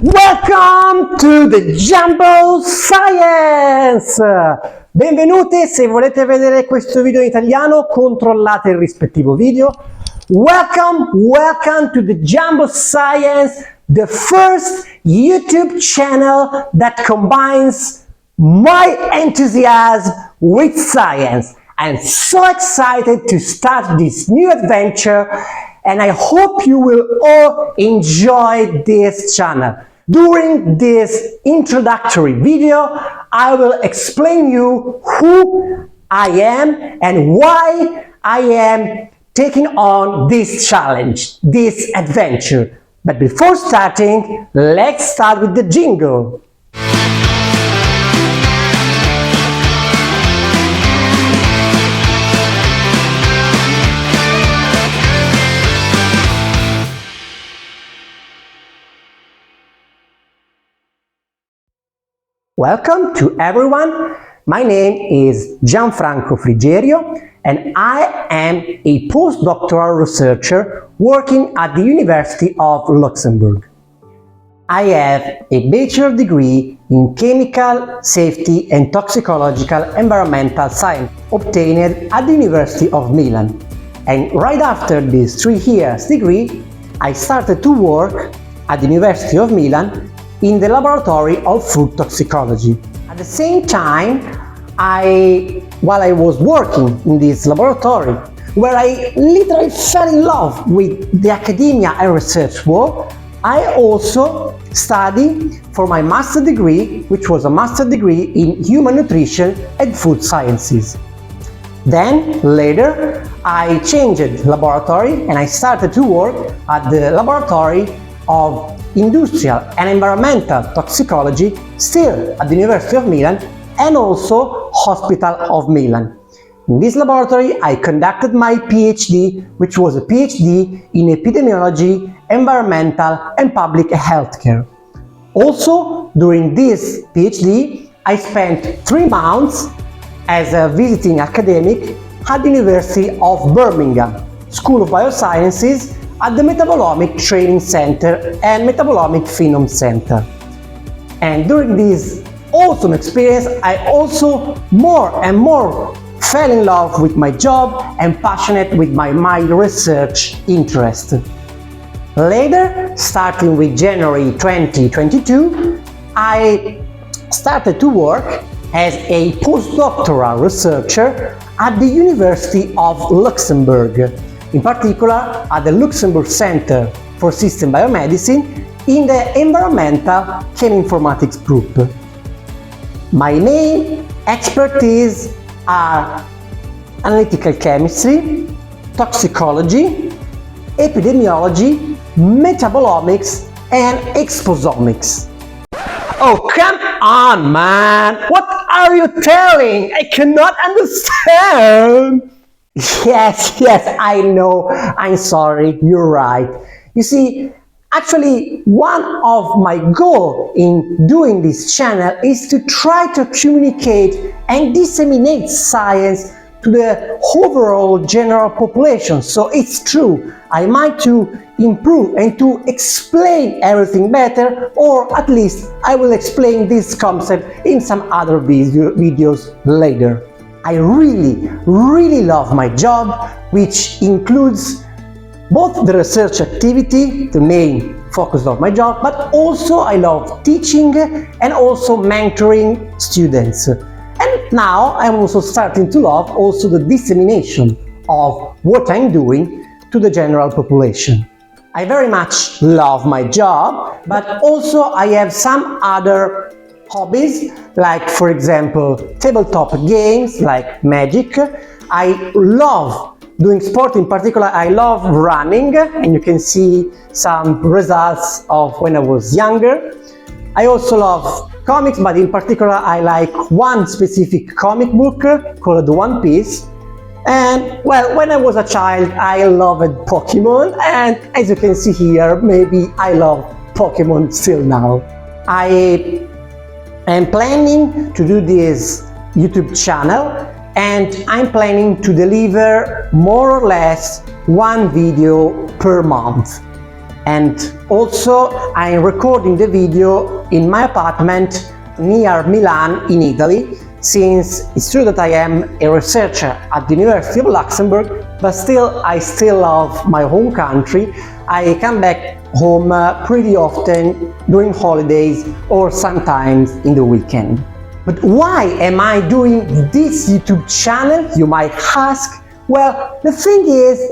Welcome to the JamboScience! Benvenuti, se volete vedere questo video in italiano controllate il rispettivo video. Welcome to the JamboScience, the first YouTube channel that combines my enthusiasm with science. I'm so excited to start this new adventure and I hope you will all enjoy this channel. During this introductory video, I will explain you who I am and why I am taking on this challenge, this adventure. But before starting, let's start with the jingle. Welcome to everyone. My name is Gianfranco Frigerio and I am a postdoctoral researcher working at the University of Luxembourg. I have a bachelor degree in chemical, safety and toxicological environmental science obtained at the University of Milan. And right after this 3 years degree, I started to work at the University of Milan in the laboratory of food toxicology. At the same time, while I was working in this laboratory, where I literally fell in love with the academia and research world, I also studied for my master degree, which was a master degree in human nutrition and food sciences. Then, later, I changed laboratory and I started to work at the laboratory of industrial and environmental toxicology, still at the University of Milan and also Hospital of Milan. In this laboratory I conducted my PhD, which was a PhD in epidemiology, environmental and public healthcare. Also, during this PhD, I spent 3 months as a visiting academic at the University of Birmingham, School of Biosciences, at the Metabolomic Training Center and Metabolomic Phenome Center. And during this awesome experience, I also more and more fell in love with my job and passionate with my research interest. Later, starting with January 2022, I started to work as a postdoctoral researcher at the University of Luxembourg, in particular at the Luxembourg Center for System Biomedicine in the Environmental Cheminformatics group. My main expertise are analytical chemistry, toxicology, epidemiology, metabolomics, and exposomics. Oh, come on, man! What are you telling? I cannot understand! Yes, I know, I'm sorry, you're right. You see, actually, one of my goals in doing this channel is to try to communicate and disseminate science to the overall general population. So it's true, I might to improve and to explain everything better, or at least I will explain this concept in some other videos later. I really love my job, which includes both the research activity, the main focus of my job, but also I love teaching and also mentoring students. And now I'm also starting to love also the dissemination of what I'm doing to the general population. I very much love my job, but also I have some other hobbies, like for example tabletop games like Magic. I love doing sport, in particular I love running, and you can see some results of when I was younger. I also love comics, but in particular I like one specific comic book called One Piece. And well, when I was a child I loved Pokemon, and as you can see here, maybe I love Pokemon still now. I am planning to do this YouTube channel and I'm planning to deliver more or less 1 video per month. And also I'm recording the video in my apartment near Milan in Italy, since it's true that I am a researcher at the University of Luxembourg, but I still love my home country. I come back home pretty often during holidays or sometimes in the weekend. But why am I doing this YouTube channel, you might ask? Well, the thing is,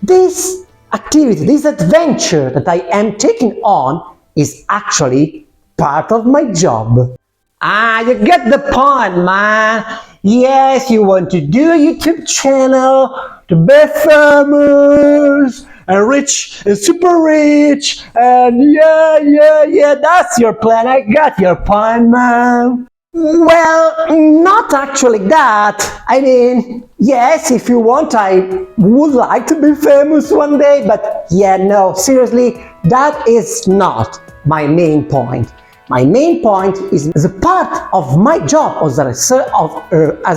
this activity, this adventure that I am taking on is actually part of my job. You get the point, man. Yes, you want to do a YouTube channel to be famous and rich and super rich, and yeah, that's your plan. I got your point, man. Well, not actually that. I mean, yes, if you want, I would like to be famous one day, but yeah, no, seriously, that is not my main point. My main point is as a part of my job as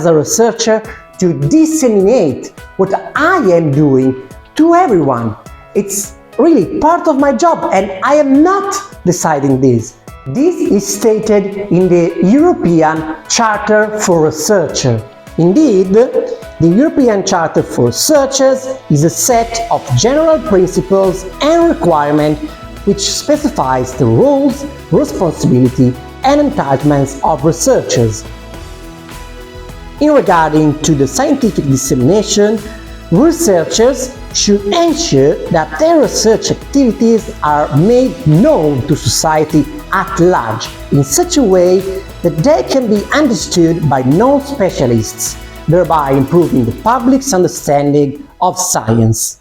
a researcher to disseminate what I am doing to everyone. It's really part of my job, and I am not deciding this. This is stated in the European Charter for Researchers. Indeed, the European Charter for Researchers is a set of general principles and requirements which specifies the roles, responsibility and entitlements of researchers. In regarding to the scientific dissemination, researchers should ensure that their research activities are made known to society at large in such a way that they can be understood by non-specialists, thereby improving the public's understanding of science.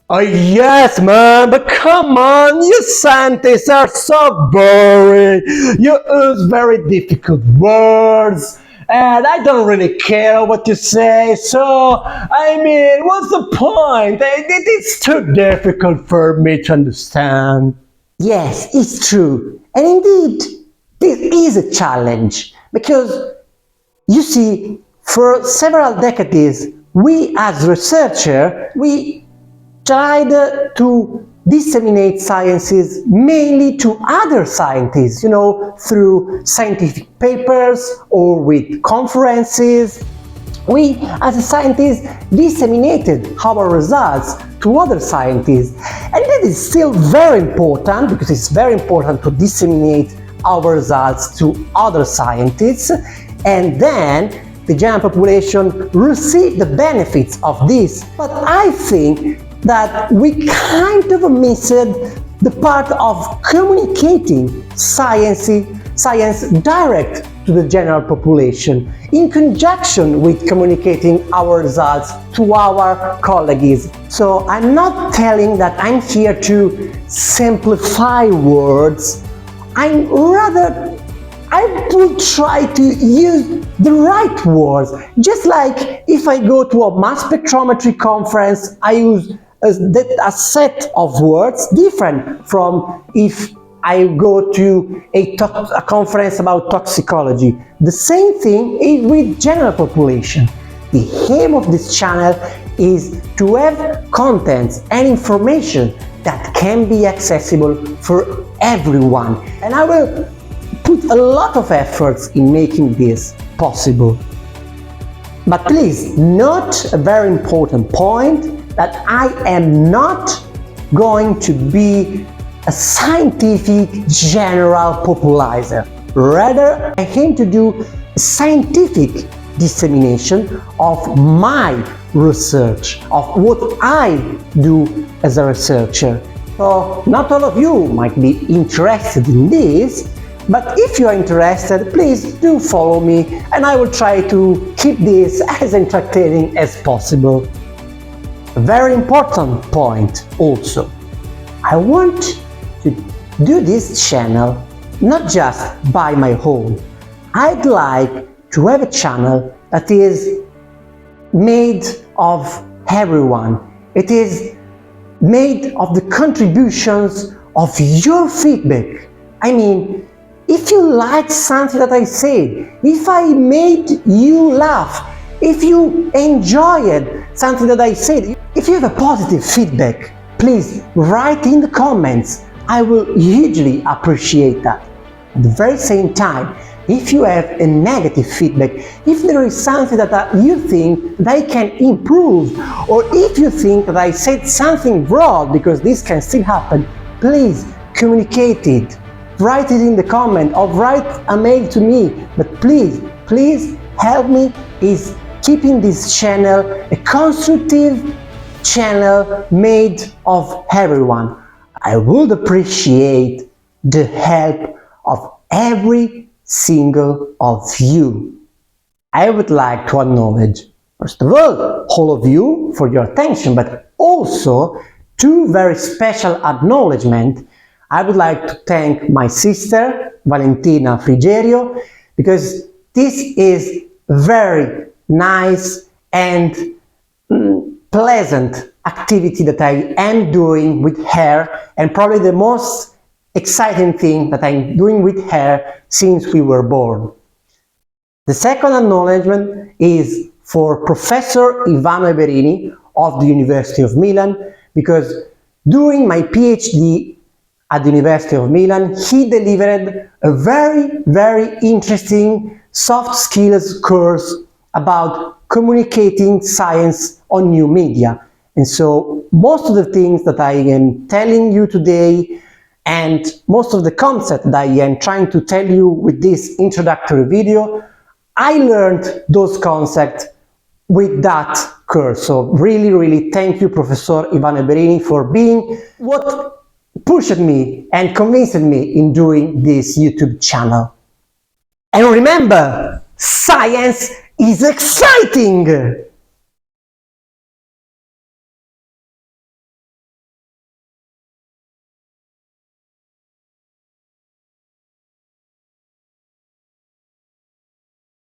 Oh yes, man, but come on, you scientists are so boring. You use very difficult words, and I don't really care what you say, so, I mean, what's the point? It is too difficult for me to understand. Yes, it's true. And indeed, this is a challenge, because, you see, for several decades, we as researchers, we tried to disseminate sciences mainly to other scientists, through scientific papers or with conferences. We, as a scientist, disseminated our results to other scientists. And that is still very important, because it's very important to disseminate our results to other scientists. And then the general population receive the benefits of this. But I think that we kind of missed the part of communicating science direct to the general population, in conjunction with communicating our results to our colleagues. So I'm not telling that I'm here to simplify words. I will try to use the right words. Just like if I go to a mass spectrometry conference, I use a set of words different from if I go to a conference about toxicology. The same thing is with general population. The aim of this channel is to have contents and information that can be accessible for everyone. And I will put a lot of efforts in making this possible. But please note a very important point, that I am not going to be a scientific general popularizer. Rather, I aim to do a scientific dissemination of my research, of what I do as a researcher. So, not all of you might be interested in this, but if you are interested, please do follow me, and I will try to keep this as entertaining as possible. A very important point also. I want to do this channel not just by my own. I'd like to have a channel that is made of everyone. It is made of the contributions of your feedback. I mean, if you like something that I said, if I made you laugh, if you enjoyed something that I said, if you have a positive feedback, please write in the comments. I will hugely appreciate that. At the very same time, if you have a negative feedback, if there is something that you think that I can improve, or if you think that I said something wrong, because this can still happen, please communicate it. Write it in the comment or write a mail to me, but please help me is keeping this channel a constructive channel made of everyone. I would appreciate the help of every single of you. I would like to acknowledge, first of all of you for your attention, but also two very special acknowledgements. I would like to thank my sister, Valentina Frigerio, because this is very nice and pleasant activity that I am doing with her, and probably the most exciting thing that I'm doing with her since we were born. The second acknowledgement is for Professor Ivano Eberini of the University of Milan, because during my PhD at the University of Milan, he delivered a very interesting soft skills course about communicating science on new media. And so most of the things that I am telling you today and most of the concepts that I am trying to tell you with this introductory video, I learned those concepts with that course. So really thank you, Professor Ivano Eberini, for being what pushed me and convinced me in doing this YouTube channel. And remember, science is exciting!